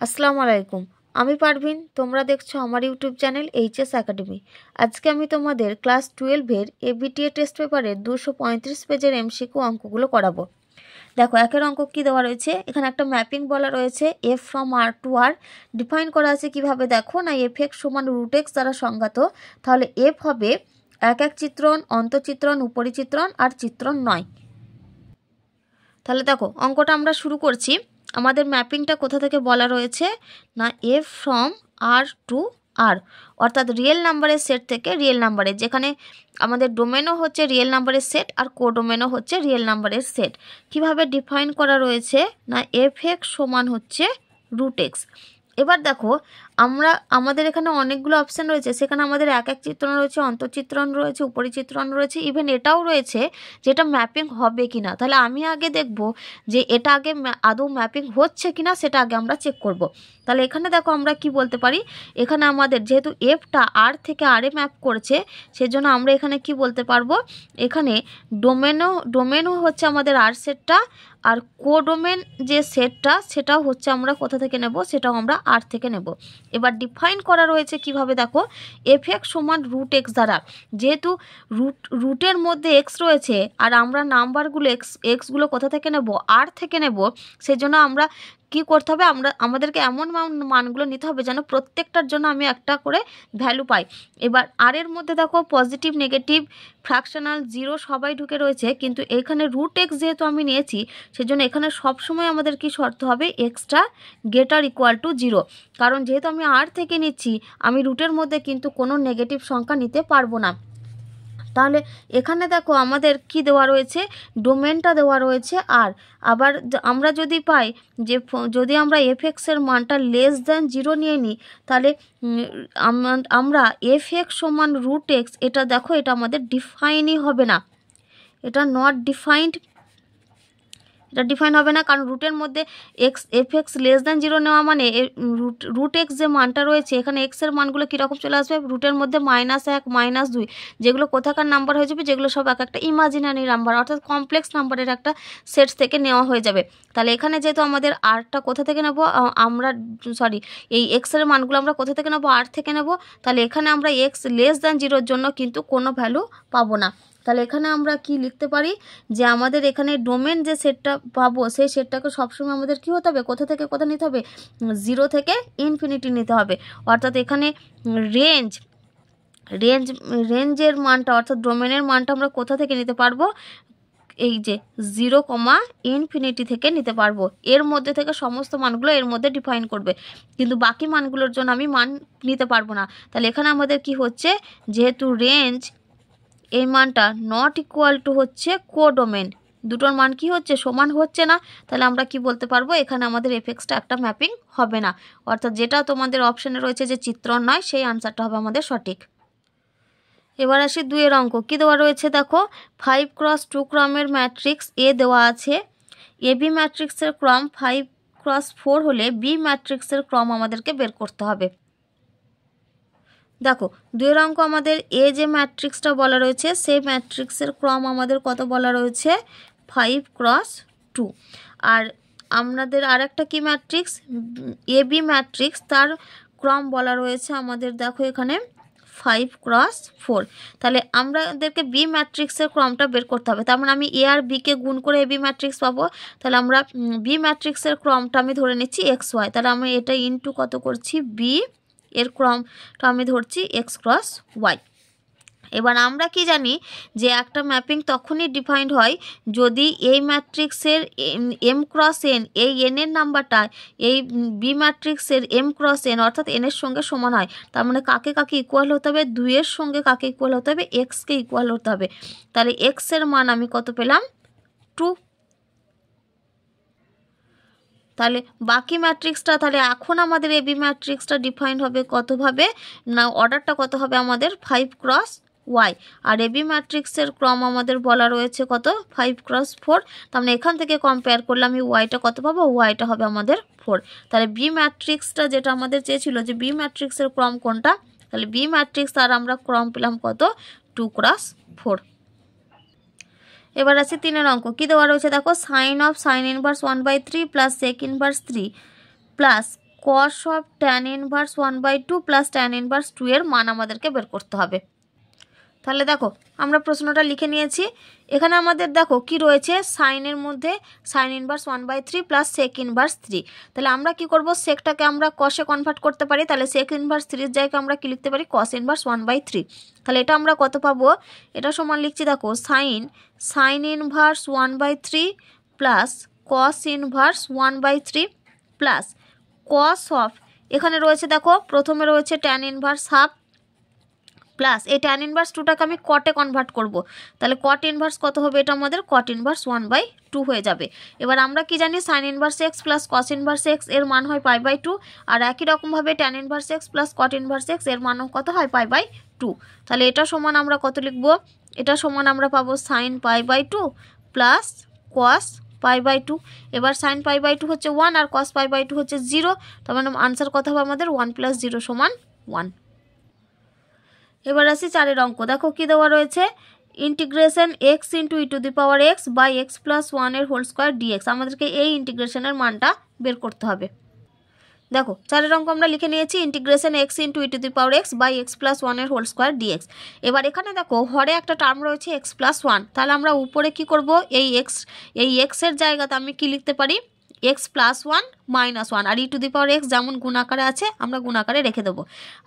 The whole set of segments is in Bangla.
আসসালামু আলাইকুম। আমি পারভিন, তোমরা দেখছো আমার ইউটিউব চ্যানেল এইচএস একাডেমি। আজকে আমি তোমাদের ক্লাস 12-এর এবিটিএ টেস্ট পেপারের 235 পেজের এমসিকিউ অঙ্কগুলো করাবো। দেখো, একের অঙ্ক কি দেওয়া রয়েছে, এখানে একটা ম্যাপিং বলা রয়েছে F from R to R. Define করা আছে কিভাবে, দেখো না, এফ এক্স সমান রুট এক্স দ্বারা সংজ্ঞাত। তাহলে এফ হবে এক এক চিত্রণ, অন্তঃচিত্রণ, উপরিচিত্রণ আর চিত্রণ নয়। তাহলে দেখো, অঙ্কটা আমরা শুরু করছি। আমাদের ম্যাপিংটা কোথা থেকে বলা রয়েছে না, এফ ফ্রম আর টু আর, অর্থাৎ রিয়েল নাম্বারের সেট থেকে রিয়েল নাম্বারের, যেখানে আমাদের ডোমেনও হচ্ছে রিয়েল নাম্বারের সেট আর কোডোমেনও হচ্ছে রিয়েল নাম্বারের সেট। কিভাবে ডিফাইন করা রয়েছে না, এফ এক্স সমান হচ্ছে রুট এক্স। এবার দেখো, আমাদের এখানে অনেকগুলো অপশান রয়েছে, সেখানে আমাদের এক এক চিত্রণ রয়েছে, অন্তঃচিত্রণ রয়েছে, উপরিচিত্রণ রয়েছে, ইভেন এটাও রয়েছে যেটা ম্যাপিং হবে কিনা। তাহলে আমি আগে দেখব যে এটা আগে আদৌ ম্যাপিং হচ্ছে কিনা, সেটা আগে আমরা চেক করব। তাহলে এখানে দেখো, আমরা কি বলতে পারি, এখানে আমাদের যেহেতু এফটা আর থেকে আরে ম্যাপ করছে, সেজন্য আমরা এখানে কি বলতে পারবো, এখানে ডোমেনও হচ্ছে আমাদের আর সেটটা, আর কোডোমেন যে সেটটা সেটাও হচ্ছে আমরা কোথা থেকে নেব, সেটাও আমরা আর থেকে নেব। এবার ডিফাইন করা রয়েছে কিভাবে, দেখো, এফ এক্স সমান রুট এক্স দ্বারা, যেহেতু রুটের মধ্যে এক্স রয়েছে আর আমরা নাম্বারগুলো এক্সগুলো কোথা থেকে নেব, আর থেকে নেব, সেজন্য আমরা কি করতে হবে, আমাদেরকে এমন মানগুলো নিতে হবে যেন প্রত্যেকটার জন্য আমি একটা করে ভ্যালু পাই। এবার আর এর মধ্যে দেখো, পজিটিভ, নেগেটিভ, ফ্র্যাকশনাল, জিরো সবাই ঢুকে রয়েছে, কিন্তু এখানে রুট এক্স যেহেতু আমি নিয়েছি, সেজন্য এখানে সবসময় আমাদের কি শর্ত হবে, এক্সটা গ্রেটার ইকুয়াল টু 0। কারণ যেহেতু আমি আর থেকে নিচ্ছি, আমি রুটের মধ্যে কিন্তু কোনো নেগেটিভ সংখ্যা নিতে পারবো না। তাহলে এখানে দেখো, আমাদের কি দেওয়া রয়েছে, ডোমেনটা দেওয়া রয়েছে আর। আবার আমরা যদি পাই যে যদি আমরা এফ এক্সের মানটা লেস দ্যান 0 নিয়ে নিই, তাহলে আমরা এফ এক্স সমান রুট এক্স, এটা দেখো, এটা আমাদের ডিফাইনই হবে না, এটা নট ডিফাইন্ড, এটা ডিফাইন হবে না। কারণ রুটের মধ্যে এফ এক্স লেস দ্যান 0 নেওয়া মানে রুট এক্স যে মানটা রয়েছে, এখানে এক্সের মানগুলো কীরকম চলে আসবে, রুটের মধ্যে -1, -2, যেগুলো কোথাকার নাম্বার হয়ে যাবে, যেগুলো সব একটা ইমাজিনারি নাম্বার, অর্থাৎ কমপ্লেক্স নাম্বারের একটা সেট থেকে নেওয়া হয়ে যাবে। তাহলে এখানে যেহেতু আমাদের আরটা কোথা থেকে নেব, এই এক্সের মানগুলো আমরা কোথা থেকে নেব, আর থেকে নেব। তাহলে এখানে আমরা এক্স লেস দ্যান 0-র জন্য কিন্তু কোনো ভ্যালু পাবো না। তাহলে এখানে আমরা কি লিখতে পারি, যে আমাদের এখানে ডোমেন যে সেটটা পাবো, সেই সেটটাকে সবসময় আমাদের কি হতে হবে, কোথা থেকে কোথা নিতে হবে, 0 থেকে ইনফিনিটি নিতে হবে। অর্থাৎ এখানে রেঞ্জের মানটা, অর্থাৎ ডোমেনের মানটা আমরা কোথা থেকে নিতে পারবো, এই যে 0, থেকে নিতে পারবো। এর মধ্যে থেকে সমস্ত মানগুলো এর মধ্যে ডিফাইন করবে, কিন্তু বাকি মানগুলোর জন্য আমি মান নিতে পারবো না। তাহলে এখানে আমাদের কি হচ্ছে, যেহেতু রেঞ্জ এই মানটা নট ইকুয়াল টু হচ্ছে কোডোমেন, দুটোর মান কি হচ্ছে, সমান হচ্ছে না। তাহলে আমরা কি বলতে পারবো, এখানে আমাদের এফএক্সটা একটা ম্যাপিং হবে না। অর্থাৎ যেটা তোমাদের অপশানে রয়েছে যে চিত্রণ নয়, সেই আনসারটা হবে আমাদের সঠিক। এবার আসি 2-এর অঙ্ক। কি দেওয়া রয়েছে, দেখো, 5x2 ক্রমের ম্যাট্রিক্স এ দেওয়া আছে। এ বি ম্যাট্রিক্সের ক্রম 5x4 হলে বি ম্যাট্রিক্সের ক্রম আমাদেরকে বের করতে হবে। দেখো, 2-এর অঙ্ক আমাদের এ যে ম্যাট্রিক্সটা বলা রয়েছে, সেই ম্যাট্রিক্সের ক্রম আমাদের কত বলা রয়েছে, 5x2। আর আমাদের আর একটা কি ম্যাট্রিক্স, এ বি ম্যাট্রিক্স, তার ক্রম বলা রয়েছে আমাদের, দেখো এখানে 5x4। তাহলে আমাদেরকে বি ম্যাট্রিক্সের ক্রমটা বের করতে হবে। তার মানে আমি এ আর বিকে গুণ করে এ বি ম্যাট্রিক্স পাবো। তাহলে আমরা বি ম্যাট্রিক্সের ক্রমটা আমি ধরে নিচ্ছি XY। তাহলে আমি এটা ইনটু কত করছি, বি এর ক্রমটা আমি ধরছি x×y। এবার আমরা কি জানি, যে একটা ম্যাপিং তখনই ডিফাইন্ড হয় যদি এই ম্যাট্রিক্সের m×n, এই n এর নাম্বারটা এই বি ম্যাট্রিক্সের m×n অর্থাৎ n এর সঙ্গে সমান হয়। তার মানে কাকে কাকে ইকুয়াল হতে হবে, 2 এর সঙ্গে কাকে ইকুয়াল হতে হবে, x-কে ইকুয়াল হতে হবে। তাহলে x এর মান আমি কত পেলাম, 2। তাহলে বাকি ম্যাট্রিক্সটা, তাহলে এখন আমাদের এ বি ম্যাট্রিক্সটা ডিফাইন্ড হবে কতভাবে না, অর্ডারটা কত হবে আমাদের, 5×y। আর এ বি ম্যাট্রিক্সের ক্রম আমাদের বলা রয়েছে কত, 5×4। তার মানে এখান থেকে কম্পেয়ার করলে আমি ওয়াইটা কত পাবো, ওয়াইটা হবে আমাদের 4। তাহলে বি ম্যাট্রিক্সটা যেটা আমাদের চেয়েছিল, যে বি ম্যাট্রিক্সের ক্রম কোনটা, তাহলে বি ম্যাট্রিক্স আর আমরা ক্রম পেলাম কত, 2×4। এবার আছে 3-এর অঙ্ক। কি দেওয়া রয়েছে, দেখো, sin 1/3 + sec 3 plus cos of tan inverse 1/2 plus tan inverse 2 এর মান আমাদেরকে বের করতে হবে। তাহলে দেখো আমরা প্রশ্নটা লিখে নিয়েছি। এখানে আমাদের দেখো কি রয়েছে, সাইনের মধ্যে sine inverse 1/3 plus sec inverse 3। তাহলে আমরা কি করব, সেকটাকে আমরা কসে কনভার্ট করতে পারি। তাহলে সেক ইনভার্স 3 এর জায়গায় আমরা কি লিখতে পারি, কস ইনভার্স 1/3। তাহলে এটা আমরা কত পাবো, এটা সমান লিখছি দেখো sign inverse 1/3 plus cos inverse 1/3 plus cos of, এখানে রয়েছে দেখো প্রথমে রয়েছে ট্যান ইনভার্স হাফ প্লাস এই ট্যান ইনভার্স 2টাকে আমি কটে কনভার্ট করব। তাহলে কট ইনভার্স কত হবে, এটা আমাদের কট ইনভার্স 1/2 হয়ে যাবে। এবার আমরা কি জানি, sign inverse x plus cos inverse x এর মান হয় π/2, আর একই রকমভাবে tan inverse x plus cot inverse x এর মানও কত হয়, π/2। তাহলে এটা সমান আমরা কত লিখব, এটা সমান আমরা পাবো সাইন π/2 প্লাস কস π/2। এবার সাইন π/2 হচ্ছে 1 আর কস π/2 হচ্ছে 0, তার মানে আনসার কত হবে আমাদের 1 + 0 = 1। এবার আসি 4এর অঙ্ক। দেখো কি দেওয়া রয়েছে, integration x into e⁻x by x plus 1 এর হোল স্কোয়ার ডিএক্স। আমাদেরকে এই ইন্টিগ্রেশনের মানটা বের করতে হবে। দেখো 4এর অঙ্ক আমরা লিখে নিয়েছি, integration x into e⁻x by x plus 1 এর হোল স্কোয়ার ডিএক্স। এবার এখানে দেখো হরে একটা টার্ম রয়েছে x প্লাস 1, তাহলে আমরা উপরে কি করব, এই x এর জায়গাতে আমি কি লিখতে পারি, x প্লাস 1 মাইনাস 1, আর e⁻x যেমন গুণাকারে আছে আমরা গুণাকারে রেখে দেবো।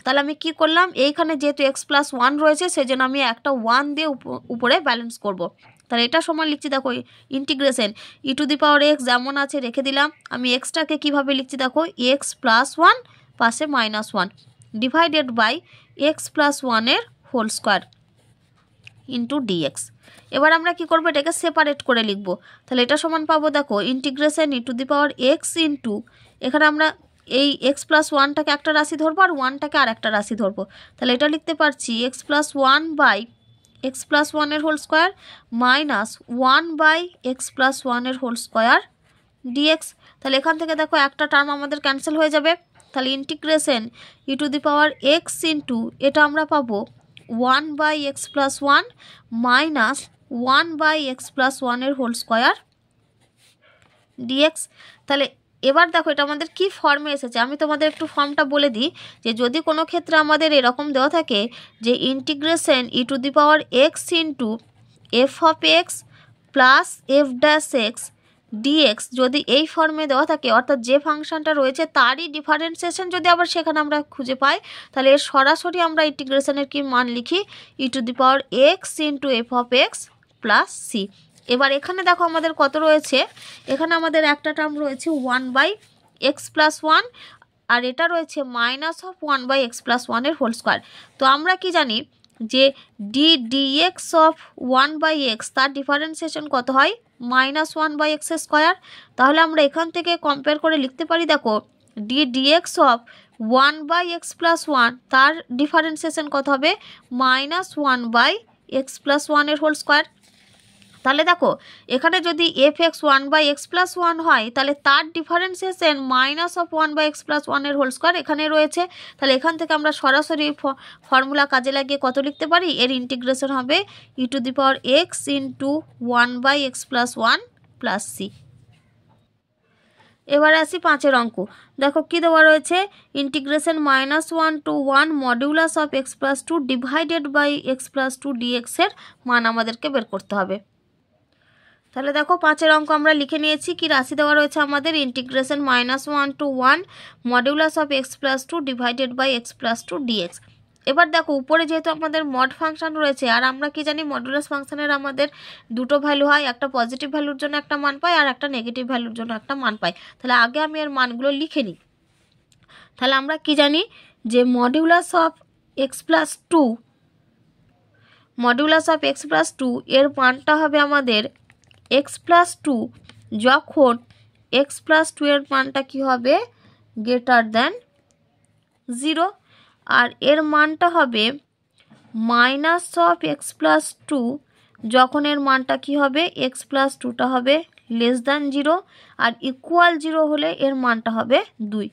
তাহলে আমি কি করলাম, এইখানে যেহেতু x প্লাস 1 রয়েছে সেজন্য আমি একটা 1 দিয়ে উপরে ব্যালেন্স করব। তাহলে এটা সমান লিখছি দেখো ইন্টিগ্রেশন e⁻x যেমন আছে রেখে দিলাম। আমি এক্সটাকে কিভাবে লিখছি দেখো, x প্লাস 1 পাশে minus 1 divided by x plus 1 এর হোল স্কোয়ার ইন্টু ডিএক্স। এবার আমরা কি করবো, এটাকে সেপারেট করে লিখব। তাহলে এটা সমান পাবো দেখো ইন্টিগ্রেশন e⁻x ইন্টু, এখানে আমরা এই x প্লাস 1টাকে একটা রাশি ধরবো আর 1টাকে আর একটা রাশি ধরবো। তাহলে এটা লিখতে পারছি x plus 1 by x plus 1 এর whole square minus 1 by x plus 1 এর হোল স্কোয়ার ডিএক্স। তাহলে এখান থেকে দেখো একটা টার্ম আমাদের ক্যান্সেল হয়ে যাবে। তাহলে ইন্টিগ্রেশন e⁻x ইন্টু, এটা আমরা পাবো 1 by x plus 1 minus 1 by x plus 1 এর হোল স্কোয়ার ডিএক্স। তাহলে এবার দেখো এটা আমাদের কি ফর্মে এসেছে, আমি তোমাদের একটু ফর্মটা বলে দিই, যে যদি কোনো ক্ষেত্রে আমাদের এরকম দেওয়া থাকে যে integration e⁻x into f(x) plus f'(x) dx যদি এই ফর্মে দেওয়া থাকে, অর্থাৎ যে ফাংশনটা রয়েছে তারই ডিফারেন্সিয়েশন যদি আবার সেখানে আমরা খুঁজে পাই, তাহলে এর সরাসরি আমরা ইন্টিগ্রেশনের কি মান লিখি, e⁻x into f(x) plus c। এবার এখানে দেখো আমাদের কত রয়েছে, এখানে আমাদের একটা টার্ম রয়েছে 1 বাই এক্স প্লাস 1, আর এটা রয়েছে minus of 1 by x plus 1 এর হোল স্কোয়ার। তো আমরা কি জানি যে dx অফ 1 বাই এক্স তার ডিফারেন্সিয়েশন কত হয়, মাইনাস 1 বাই এক্স স্কোয়ার। তাহলে আমরা এখান থেকে কম্পেয়ার করে লিখতে পারি দেখো dx of 1 by x plus 1 তার ডিফারেন্সিয়েশন কত হবে, মাইনাস 1 বাই এক্স প্লাস 1 এর হোল স্কোয়ার। তাহলে দেখো এখানে যদি f(x) 1 বাই এক্স প্লাস 1 হয়, তাহলে তার differentiation minus of 1 by x plus 1 এর হোল স্কোয়ার এখানে রয়েছে। তাহলে এখান থেকে আমরা সরাসরি ফর্মুলা কাজে লাগিয়ে কত লিখতে পারি, এর ইন্টিগ্রেশন হবে e⁻x into 1 by x plus 1 plus c। এবার আসি 5এর অঙ্ক। দেখো কি দেওয়া রয়েছে, integration -1 to 1 modulus of x plus 2 divided by x plus 2 dx এর মান আমাদেরকে বের করতে হবে। তাহলে দেখো 5এর অঙ্ক আমরা লিখে নিয়েছি, কি রাশি দেওয়া রয়েছে আমাদের, integration -1 to 1 modulus of x plus 2 divided by x plus 2 DX. এবার দেখো উপরে যেহেতু আমাদের মড ফাংশন রয়েছে, আর আমরা কি জানি মডুলাস ফাংশনের আমাদের দুটো ভ্যালু হয়, একটা পজিটিভ ভ্যালুর জন্য একটা মান পাই আর একটা নেগেটিভ ভ্যালুর জন্য একটা মান পাই। তাহলে আগে আমি এর মানগুলো লিখে নিই। তাহলে আমরা কি জানি যে মডিউলাস অফ এক্স প্লাস 2 এর মানটা হবে আমাদের এক্স প্লাস 2 যখন এক্স প্লাস 2 এর মানটা কি হবে, গ্রেটার দেন 0, আর এর মানটা হবে মাইনাস অফ এক্স প্লাস 2 যখন এর মানটা কি হবে, এক্স প্লাস 2টা হবে লেস দ্যান 0, আর ইকুয়াল 0 হলে এর মানটা হবে 2,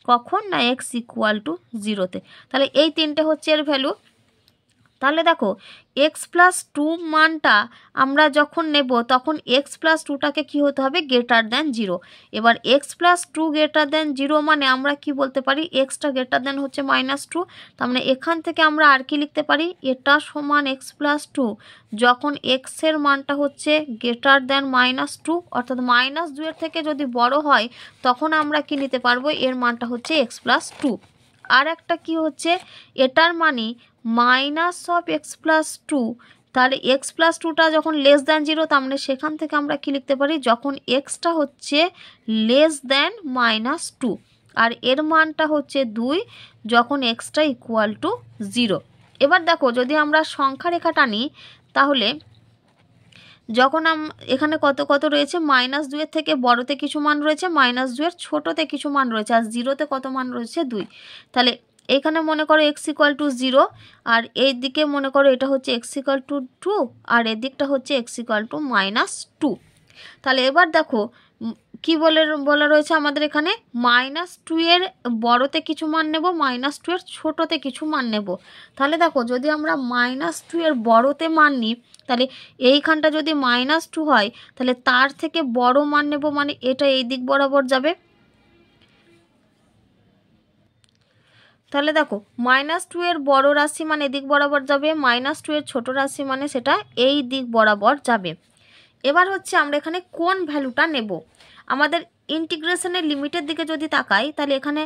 কখন না এক্স ইকুয়াল টু 0-তে। তাহলে এই তিনটে হচ্ছে এর ভ্যালু। তাহলে দেখো x+2 মানটা আমরা যখন নেব তখন x+2টাকে কি হতে হবে গ্রেটার দ্যান 0। এবার x+2 গ্রেটার দ্যান 0 মানে আমরা কি বলতে পারি xটা গ্রেটার দ্যান হচ্ছে -2। তার মানে এখান থেকে আমরা আর কি লিখতে পারি এটা সমান x+2 যখন x এর মানটা হচ্ছে গ্রেটার দ্যান -2 অর্থাৎ -2 এর থেকে যদি বড় হয় তখন আমরা কি নিতে পারবো এর মানটা হচ্ছে x+2। আর একটা কি হচ্ছে এটার মানে -(x+2) তাহলে x+2টা যখন লেস দ্যান 0 তার মানে সেখান থেকে আমরা কি লিখতে পারি যখন xটা হচ্ছে লেস দ্যান -2 আর এর মানটা হচ্ছে 2 যখন xটা ইকুয়াল টু 0। এবার দেখো যদি আমরা সংখ্যা রেখা টানি তাহলে যখন এখানে কত কত রয়েছে -2 এর থেকে বড়তে কিছু মান রয়েছে, -2 এর ছোটতে কিছু মান রয়েছে, আর 0তে কত মান রয়েছে 2। তাহলে এখানে মনে করো x = 0 আর এই দিকে মনে করো এটা হচ্ছে x = 2 আর এই দিকটা হচ্ছে x = -2। তাহলে এবার দেখো কি বলা রয়েছে আমাদের এখানে -2 এর বড়তে কিছু মান নেব, -2 এর ছোটতে কিছু মান নেব। তাহলে দেখো যদি আমরা -2 এর বড়তে মান নিই তাহলে এইখানটা যদি -2 হয় তাহলে তার থেকে বড় মান নেব মানে এটা এই দিক বরাবর যাবে। তাহলে দেখো -2 এর বড় রাশি মানে এদিক বরাবর যাবে, -2 এর ছোট রাশি মানে সেটা এই দিক বরাবর যাবে। এবার হচ্ছে আমরা এখানে কোন ভ্যালুটা নেব। আমাদের ইন্টিগ্রেশনের লিমিটের দিকে যদি তাকাই তাহলে এখানে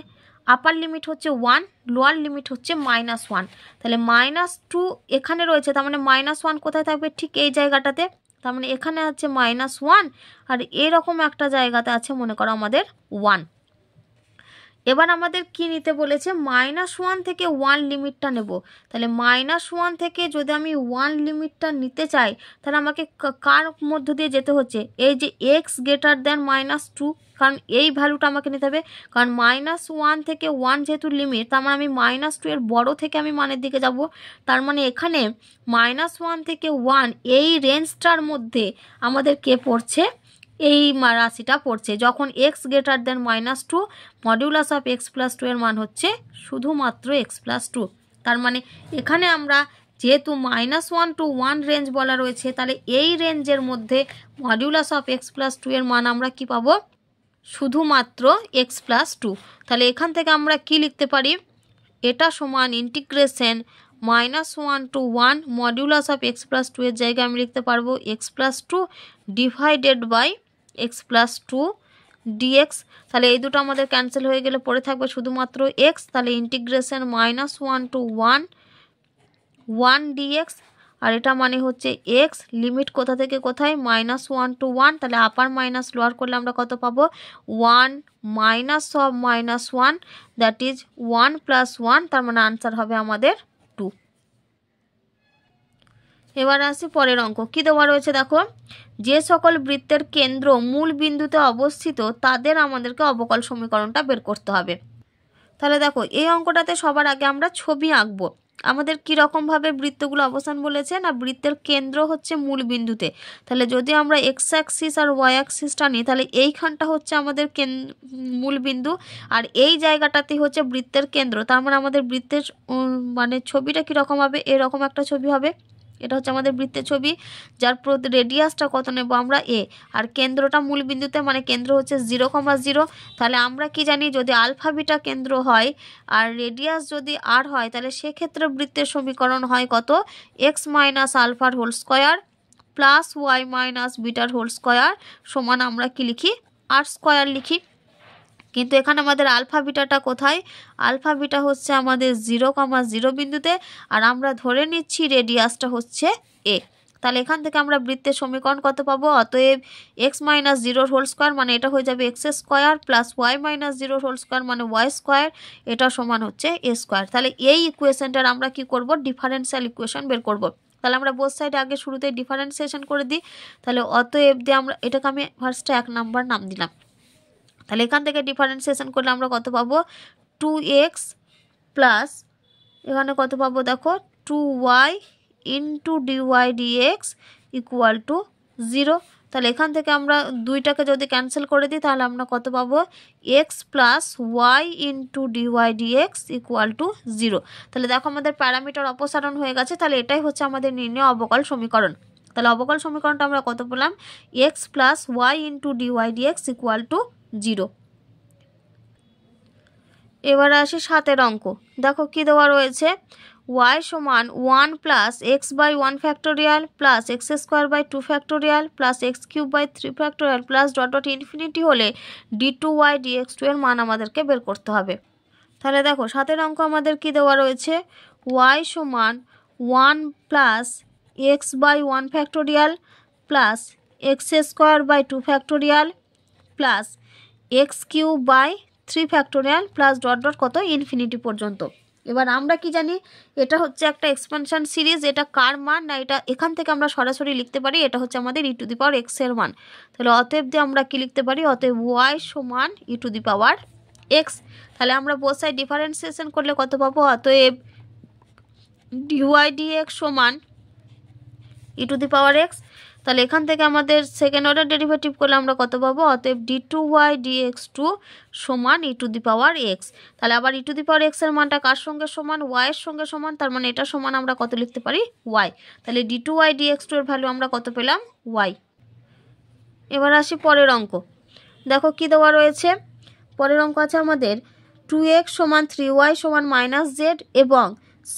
আপার লিমিট হচ্ছে 1, লোয়ার লিমিট হচ্ছে -1। তাহলে -2 এখানে রয়েছে তার মানে -1 কোথায় থাকবে ঠিক এই জায়গাটাতে, তার মানে এখানে আছে -1 আর এরকম একটা জায়গাতে আছে মনে করো আমাদের 1। এবার আমাদের কি নিতে বলেছে -1 থেকে 1 লিমিটটা নেব। তাহলে -1 থেকে যদি আমি 1 লিমিটটা নিতে চাই তাহলে আমাকে কার মধ্য দিয়ে যেতে হচ্ছে এই যে x গ্রেটার দ্যান -2, কারণ এই ভ্যালুটা আমাকে নিতে হবে, কারণ -1 থেকে 1 যেহেতু লিমিট তার মানে আমি -2 এর বড় থেকে আমি মানের দিকে যাব। তার মানে এখানে -1 থেকে 1 এই রেঞ্জটার মধ্যে আমাদের কে পড়ছে এই রাশিটা পড়ছে যখন x greater than -2 modulus of x+2 এর মান হচ্ছে শুধুমাত্র x+2। তার মানে এখানে আমরা যেহেতু -1 to 1 রেঞ্জ বলা রয়েছে তাহলে এই রেঞ্জের মধ্যে মডিউলাস অফ x+2 এর মান আমরা কি পাবো শুধুমাত্র x+2। তাহলে এখান থেকে আমরা কি লিখতে পারি এটা সমান integration -1 to 1 modulus of x+2 এর জায়গায় আমি লিখতে পারবো x+2 divided by x+2 dx। তাহলে এই দুটো আমাদের ক্যান্সেল হয়ে গেলে পড়ে থাকবে শুধুমাত্র x। তাহলে ইন্টিগ্রেশন -1 to 1 dx আর এটা মানে হচ্ছে x লিমিট কোথা থেকে কোথায় -1 to 1। তাহলে আপার মাইনাস লোয়ার করলে আমরা কত পাবো 1 মাইনাস অফ -1 দ্যাট ইজ 1 + 1, তার মানে আনসার হবে আমাদের 2। এবার আসি পরের অঙ্ক কি দেওয়া রয়েছে দেখো যে সকল বৃত্তের কেন্দ্র মূল বিন্দুতে অবস্থিত তাদের আমাদেরকে অবকল সমীকরণটা বের করতে হবে। তাহলে দেখো এই অঙ্কটাতে সবার আগে আমরা ছবি আঁকবো। আমাদের কীরকমভাবে বৃত্তগুলো অবস্থান বলেছে না বৃত্তের কেন্দ্র হচ্ছে মূল বিন্দুতে। তাহলে যদি আমরা এক্স অ্যাক্সিস আর ওয়াই অ্যাক্সিসটা নিই তাহলে এইখানটা হচ্ছে আমাদের মূল বিন্দু আর এই জায়গাটাতেই হচ্ছে বৃত্তের কেন্দ্র। তার মানে আমাদের বৃত্তের মানে ছবিটা কীরকম হবে এরকম একটা ছবি হবে। এটা হচ্ছে আমাদের বৃত্তের ছবি যার রেডিয়াসটা কত নেব আমরা a আর কেন্দ্রটা মূল বিন্দুতে মানে কেন্দ্র হচ্ছে 0,0। তাহলে আমরা কি জানি যদি আলফা বিটা কেন্দ্র হয় আর রেডিয়াস যদি r হয় তাহলে সেক্ষেত্রে বৃত্তের সমীকরণ হয় কত x মাইনাস আলফার whole square plus Y minus বিটার হোল স্কোয়ার সমান আমরা কি লিখি r স্কোয়ার লিখি। কিন্তু এখানে আমাদের আলফা বিটাটা কোথায় আলফা বিটা হচ্ছে আমাদের 0,0 বিন্দুতে আর আমরা ধরে নিচ্ছি রেডিয়াসটা হচ্ছে a। তাহলে এখান থেকে আমরা বৃত্তের সমীকরণ কত পাবো অতএব x মাইনাস 0 হোল স্কোয়ার মানে এটা হয়ে যাবে x square plus Y minus 0 whole square মানে ওয়াই স্কোয়ার এটা সমান হচ্ছে a স্কোয়ার। তাহলে এই ইকুয়েশনটার আমরা কি করব ডিফারেন্সিয়াল ইকুয়েশন বের করব। তাহলে আমরা বোথ সাইডে আগে শুরুতে ডিফারেন্সিয়েশন করে দিই। তাহলে অতএব দিয়ে আমরা এটাকে আমি ফার্স্টে 1 নাম্বার নাম দিলাম। তাহলে এখান থেকে ডিফারেন্সিয়েশন করলে আমরা কত পাবো 2x প্লাস এখানে কত পাবো দেখো 2y into dy dx equal to 0। তাহলে এখান থেকে আমরা দুইটাকে যদি ক্যান্সেল করে দিই তাহলে আমরা কত পাবো, X plus Y into DY DX equal to 0। তাহলে দেখো আমাদের প্যারামিটার অপসারণ হয়ে গেছে। তাহলে এটাই হচ্ছে আমাদের নির্ণয় অবকল সমীকরণ। তাহলে অবকল সমীকরণটা আমরা কত পেলাম, X plus Y into DY DX equal to 0। এবারে আসি 7 অঙ্ক। দেখো কি দেওয়া রয়েছে, y সমান 1 plus X by 1 factorial plus X square by 2 factorial plus X cube by 3 factorial plus dot dot infinity হলে d2y dx2 এর মান আমাদেরকে বের করতে হবে। তাহলে দেখো 7 অঙ্ক আমাদের কি দেওয়া রয়েছে, y সমান 1 plus X by 1 factorial plus X square by 2 factorial plus X cube by 3 factorial plus dot dot কত ইনফিনিটি পর্যন্ত। এবার আমরা কি জানি, এটা হচ্ছে একটা এক্সপেনশন সিরিজ। এটা কার মান না, এটা এখান থেকে আমরা সরাসরি লিখতে পারি এটা হচ্ছে আমাদের ই টু দি পাওয়ার এক্স এর মান। তাহলে অতএব দিয়ে আমরা কি লিখতে পারি, অতএব ওয়াই সমান ই টু দি পাওয়ার এক্স। তাহলে আমরা বোথ সাইড ডিফারেন্সিয়েশন করলে কত পাবো, অতএব ডিওয়াই ডিএক্স সমান ই টু দি পাওয়ার এক্স। তাহলে এখান থেকে আমাদের সেকেন্ড অর্ডার ডেরিভেটিভ করলে আমরা কত পাবো, অতএব d2y dx2 সমান ই টু দি পাওয়ার এক্স। তাহলে আবার ই টু দি পাওয়ার এক্স এর মানটা কার সঙ্গে সমান, y এর সঙ্গে সমান। তার মানে এটা সমান আমরা কত লিখতে পারি, y। তাহলে d2y dx2 এর ভ্যালু আমরা কত পেলাম, y। এবার আসি পরের অঙ্ক। দেখো কি দেওয়া রয়েছে, পরের অঙ্ক আছে আমাদের 2x সমান 3y সমান -z এবং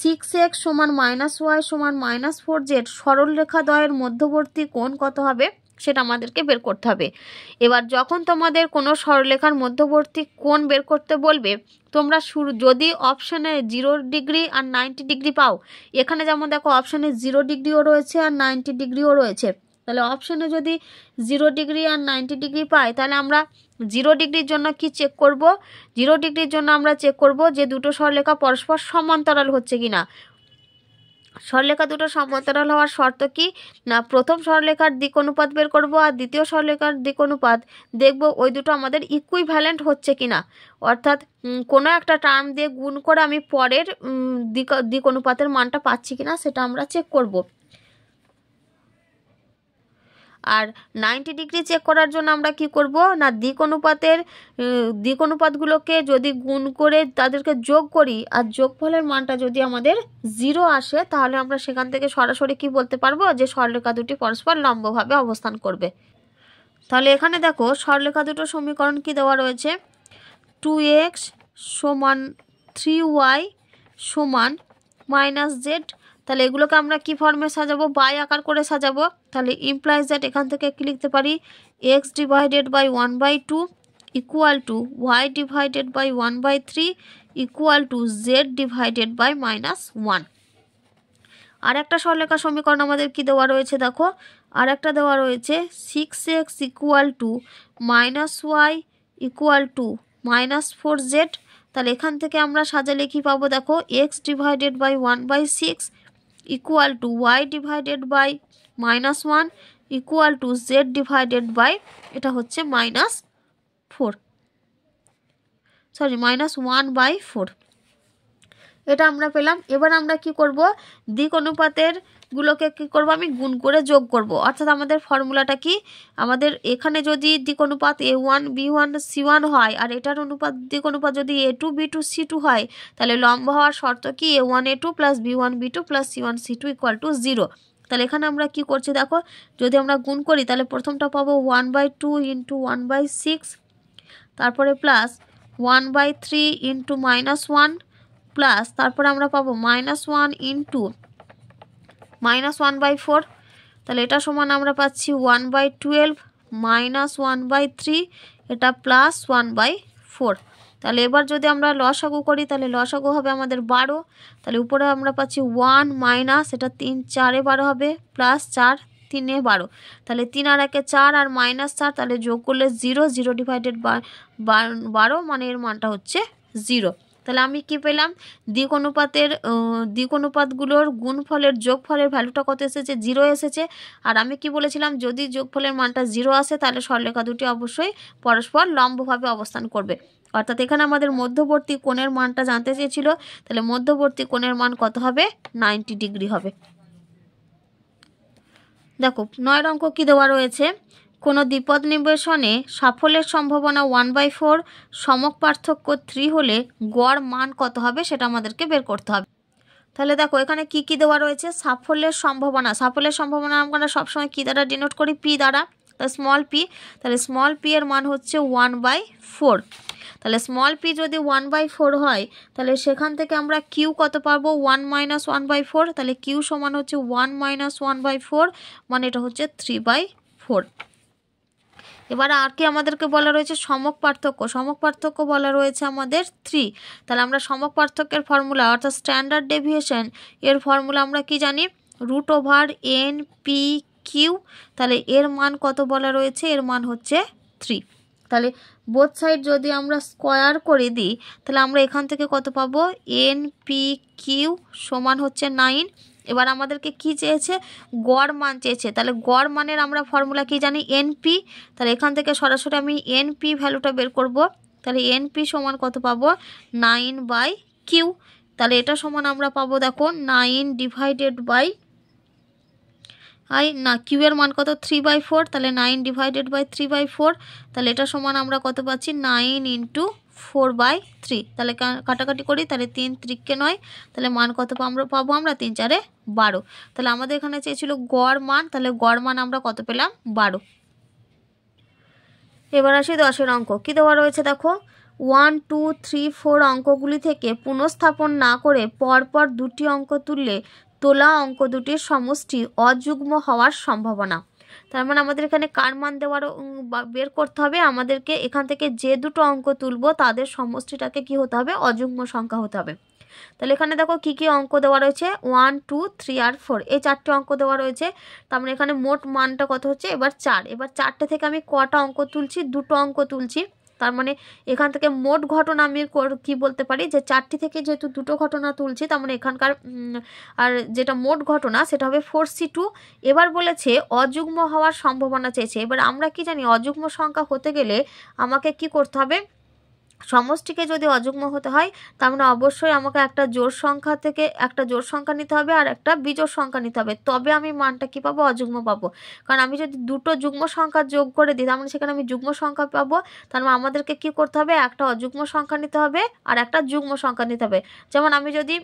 6x সমান -y সমান -4z সরল রেখা দ্বয়ের মধ্যবর্তী কোণ কত হবে সেটা আমাদেরকে বের করতে হবে। এবার যখন তোমাদের কোনো সরলরেখার মধ্যবর্তী কোণ বের করতে বলবে, তোমরা যদি অপশানে 0 ডিগ্রি আর 90 ডিগ্রি পাও, এখানে যেমন দেখো অপশানে 0 ডিগ্রিও রয়েছে আর 90 ডিগ্রিও রয়েছে। তাহলে অপশানে যদি 0 ডিগ্রি আর 90 ডিগ্রি পাই, তাহলে আমরা 0 ডিগ্রির জন্য কি চেক করব, 0 ডিগ্রির জন্য আমরা চেক করব যে দুটো সরলরেখা পরস্পর সমান্তরাল হচ্ছে কিনা। সরলরেখা দুটো সমান্তরাল হওয়ার শর্ত কি না, প্রথম সরলরেখার দিক অনুপাত বের করব আর দ্বিতীয় সরলরেখার দিক অনুপাত দেখব ওই দুটো আমাদের ইকুইভ্যালেন্ট হচ্ছে কিনা। অর্থাৎ কোনো একটা টার্ম দিয়ে গুণ করে আমি পরের দিক অনুপাতের মানটা পাচ্ছি কিনা সেটা আমরা চেক করব। আর 90 ডিগ্রি চেক করার জন্য আমরা কি করব না, দিক অনুপাতগুলোকে যদি গুণ করে তাদেরকে যোগ করি আর যোগফলের মানটা যদি আমাদের 0 আসে, তাহলে আমরা সেখান থেকে সরাসরি কি বলতে পারবো যে সরলরেখা দুটি পরস্পর লম্বভাবে অবস্থান করবে। তাহলে এখানে দেখো সরলরেখা দুটো সমীকরণ কি দেওয়া রয়েছে, 2x সমান 3y সমান -z। তাহলে এগুলোকে আমরা কি ফর্মে সাজাবো, বাই আকার করে সাজাবো। তাহলে ইমপ্লাইজ দ্যাট এখান থেকে কি লিখতে পারি, x divided by 1/2 equal to y divided by 1/3 equal to z divided by -1। আর একটা সরলরেখা সমীকরণ আমাদের কি দেওয়া রয়েছে, দেখো আর একটা দেওয়া রয়েছে 6x equal to -y equal to -4z। তাহলে এখান থেকে আমরা সাজালে কি পাবো, দেখো x divided by 1/6 equal to y divided by -1 equal to z divided by এটা হচ্ছে -1/4। এটা আমরা পেলাম। এবার আমরা কি করব, দিক অনুপাতের গুলোকে কি করব, আমি গুণ করে যোগ করব। অর্থাৎ আমাদের ফর্মুলাটা কি, আমাদের এখানে যদি দিক অনুপাত a1 b1 c1 হয় আর এটার দিক অনুপাত যদি a2 b2 c2 হয়, তাহলে লম্ব হওয়ার শর্ত কি a1 a2 plus b1 b2 plus c1 c2 equal to 0। তাহলে এখানে আমরা কি করছি, দেখো যদি আমরা গুণ করি তাহলে প্রথমটা পাবো 1/2 ইন্টু 1/6, তারপরে প্লাস 1/3 ইন্টু -1 প্লাস তারপরে আমরা পাবো -1 ইন্টু -1/4। তাহলে এটা সমান আমরা পাচ্ছি 1/12 -1/3 এটা প্লাস 1/4। তাহলে এবার যদি আমরা লসাগু করি তাহলে লসাগু হবে আমাদের 12। তাহলে উপরে আমরা পাচ্ছি 1 মাইনাস এটা 3 4 12 হবে প্লাস 4 3 12। তাহলে 3 আর 1 4 আর -4, তাহলে যোগ করলে 0, 0 ডিভাইডেড বাই 12 মানে এর মানটা হচ্ছে 0। তাহলে আমি কি পেলাম, দিক অনুপাতগুলোর গুণফলের যোগফলের ভ্যালুটা কত এসেছে, 0 এসেছে। আর আমি কি বলেছিলাম, যদি যোগফলের মানটা 0 আসে তাহলে সরলরেখা দুটি অবশ্যই পরস্পর লম্বভাবে অবস্থান করবে। অর্থাৎ এখানে আমাদের মধ্যবর্তী কোণের মানটা জানতে চেয়েছিল। তাহলে মধ্যবর্তী কোণের মান কত হবে, 90 ডিগ্রি হবে। দেখো 9 অঙ্ক কি দেওয়া রয়েছে, কোনো দ্বিপদ নিবেশনে সাফল্যের সম্ভাবনা 1/4, সমক পার্থক্য 3 হলে গড় মান কত হবে সেটা আমাদেরকে বের করতে হবে। তাহলে দেখো এখানে কি কি দেওয়া রয়েছে। সাফল্যের সম্ভাবনা আমরা সবসময় কি দ্বারা ডিনোট করি, পি দ্বারা, স্মল পি। তাহলে স্মল পি এর মান হচ্ছে 1/4। তাহলে স্মল পি যদি 1/4 হয় তাহলে সেখান থেকে আমরা কিউ কত পাবো, 1 - 1/4। তাহলে কিউ সমান হচ্ছে 1 - 1/4, মানে এটা হচ্ছে 3/4। এবার আর কি আমাদেরকে বলা রয়েছে, সমক পার্থক্য বলা রয়েছে আমাদের 3। তাহলে আমরা সমক পার্থক্যের ফর্মুলা অর্থাৎ স্ট্যান্ডার্ড ডেভিয়েশন এর ফর্মুলা আমরা কি জানি, √n/p/q। তাহলে এর মান কত বলা রয়েছে, এর মান হচ্ছে 3। তাহলে বোথ সাইড যদি আমরা স্কোয়ার করে দিই তাহলে আমরা এখান থেকে কত পাবো, n/p/q সমান হচ্ছে 9। এবার আমাদেরকে কি চেয়েছে, গড় মান চেয়েছে। তাহলে গড় মানের আমরা ফর্মুলা কি জানি, এনপি। তাহলে এখান থেকে সরাসরি আমি এনপি ভ্যালুটা বের করব। তাহলে এনপি সমান কত পাবো, 9/q। তাহলে এটা সমান আমরা পাবো দেখো 9 ডিভাইডেড বাই কিউ এর মান কত, 3/4। তাহলে 9 ডিভাইডেড বাই 3/4। তাহলে এটা সমান আমরা কত পাচ্ছি, 9 × 4/3। তাহলে কাটাকাটি করি, তাহলে 3 × 3 = 9। তাহলে মান কত পাবো আমরা, 3 × 4 = 12। তাহলে আমাদের এখানে চেয়েছিল গড় মান, তাহলে গড় মান আমরা কত পেলাম, 12। এবার আসি 10-এর অঙ্ক। কি দেওয়া রয়েছে দেখো, 1, 2, 3, 4 অঙ্কগুলি থেকে পুনঃস্থাপন না করে পরপর দুটি অঙ্ক তুললে তোলা অঙ্ক দুটির সমষ্টি অযুগ্ম হওয়ার সম্ভাবনা। তার মানে আমাদের এখানে কার মান দেওয়ার বের করতে হবে, আমাদেরকে এখান থেকে যে দুটো অঙ্ক তুলবো তাদের সমষ্টিটাকে কি হতে হবে, অযুগ্ম সংখ্যা হতে হবে। তাহলে এখানে দেখো কি কি অঙ্ক দেওয়া রয়েছে, 1, 2, 3 আর 4, এই 4টে অঙ্ক দেওয়া রয়েছে। তার মানে এখানে মোট মানটা কত হচ্ছে, এবার 4। এবার 4টে থেকে আমি কটা অঙ্ক তুলছি, দুটো অঙ্ক তুলছি। তার মানে এখান থেকে মোট ঘটনা আমি কি বলতে পারি, যে 4টি থেকে যেহেতু দুটো ঘটনা তুলছি তার মানে এখানকার আর যেটা মোট ঘটনা সেটা হবে 4c2। এবার বলেছে অযুগ্ম হওয়ার সম্ভাবনা চেয়েছে। এবার আমরা কি জানি, অযুগ্ম সংখ্যা হতে গেলে আমাকে কি করতে হবে, সমষ্টিকে যদি অযুগ্ম হতে হয় তার মানে অবশ্যই আমাকে একটা জোড় সংখ্যা থেকে একটা জোড় সংখ্যা নিতে হবে আর একটা বিজোড় সংখ্যা নিতে হবে, তবে আমি মানটা কি পাবো, অযুগ্ম পাবো। কারণ আমি যদি দুটো যুগ্ম সংখ্যা যোগ করে দিই তার মানে সেখানে আমি যুগ্ম সংখ্যা পাবো। তার মানে আমাদেরকে কি করতে হবে, একটা অযুগ্ম সংখ্যা নিতে হবে আর একটা যুগ্ম সংখ্যা নিতে হবে। যেমন আমি যদি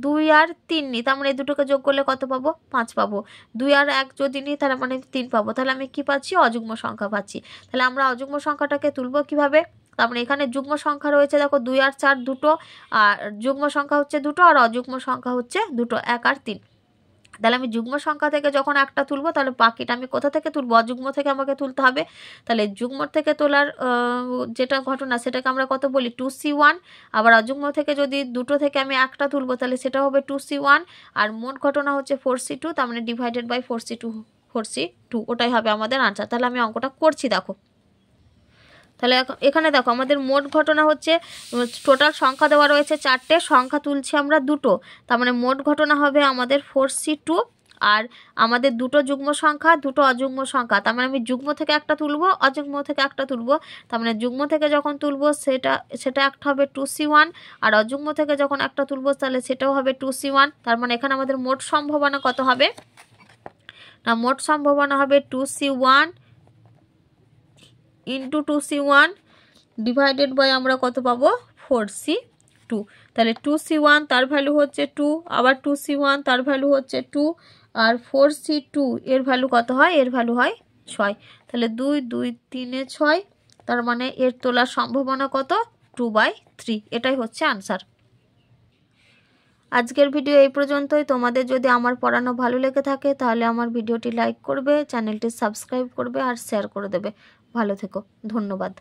2 আর 3 নিই তার মানে এই দুটোকে যোগ করলে কত পাবো, 5 পাবো। 2 আর 1 যদি নিই তার মানে 3 পাবো। তাহলে আমি কি পাচ্ছি, অযুগ্ম সংখ্যা পাচ্ছি। তাহলে আমরা অযুগ্ম সংখ্যাটাকে তুলবো কিভাবে, তার মানে এখানে যুগ্ম সংখ্যা রয়েছে দেখো 2 আর 4 দুটো, আর যুগ্ম সংখ্যা হচ্ছে দুটো আর অযুগ্ম সংখ্যা হচ্ছে দুটো, 1 আর 3। তাহলে আমি যুগ্ম সংখ্যা থেকে যখন একটা তুলবো তাহলে বাকিটা আমি কোথা থেকে তুলবো, অযুগ্ম থেকে আমাকে তুলতে হবে। তাহলে যুগ্ম থেকে তোলার যেটা ঘটনা সেটাকে আমরা কত বলি, 2c1। আবার অযুগ্ম থেকে যদি দুটো থেকে আমি একটা তুলবো তাহলে সেটা হবে 2c1। আর মোট ঘটনা হচ্ছে 4c2, তার মানে ডিভাইডেড বাই 4c2, ওটাই হবে আমাদের আনসার। তাহলে আমি অঙ্কটা করছি দেখো। তাহলে এখানে দেখো আমাদের মোট ঘটনা হচ্ছে, টোটাল সংখ্যা দেওয়া রয়েছে 4টে, সংখ্যা তুলছি আমরা দুটো, তার মানে মোট ঘটনা হবে আমাদের 4c2। আর আমাদের দুটো যুগ্ম সংখ্যা দুটো অযুগ্ম সংখ্যা, তার মানে আমি যুগ্ম থেকে একটা তুলবো অযুগ্ম থেকে একটা তুলবো। তার মানে যুগ্ম থেকে যখন তুলবো সেটা একটা হবে 2c1, আর অযুগ্ম থেকে যখন একটা তুলবো তাহলে সেটাও হবে 2c1। তার মানে এখানে আমাদের মোট সম্ভাবনা কত হবে, না মোট সম্ভাবনা হবে 2c1 into 2c1 divided by আমরা কত পাবো, 4c2। তাহলে 2c1 তার ভ্যালু হচ্ছে 2, আবার 2c1 তার ভ্যালু হচ্ছে 2, আর 4c2 এর ভ্যালু কত হয়, এর ভ্যালু হয় 6। তাহলে 2, 2, 3 এ 6, তার মানে এর তোলার সম্ভাবনা কত, 2/3। এটাই হচ্ছে আনসার। আজকের ভিডিও এই পর্যন্তই। তোমাদের যদি আমার পড়ানো ভালো লেগে থাকে তাহলে আমার ভিডিওটি লাইক করবে, চ্যানেলটি সাবস্ক্রাইব করবে আর শেয়ার করে দেবে। ভালো থেকো, ধন্যবাদ।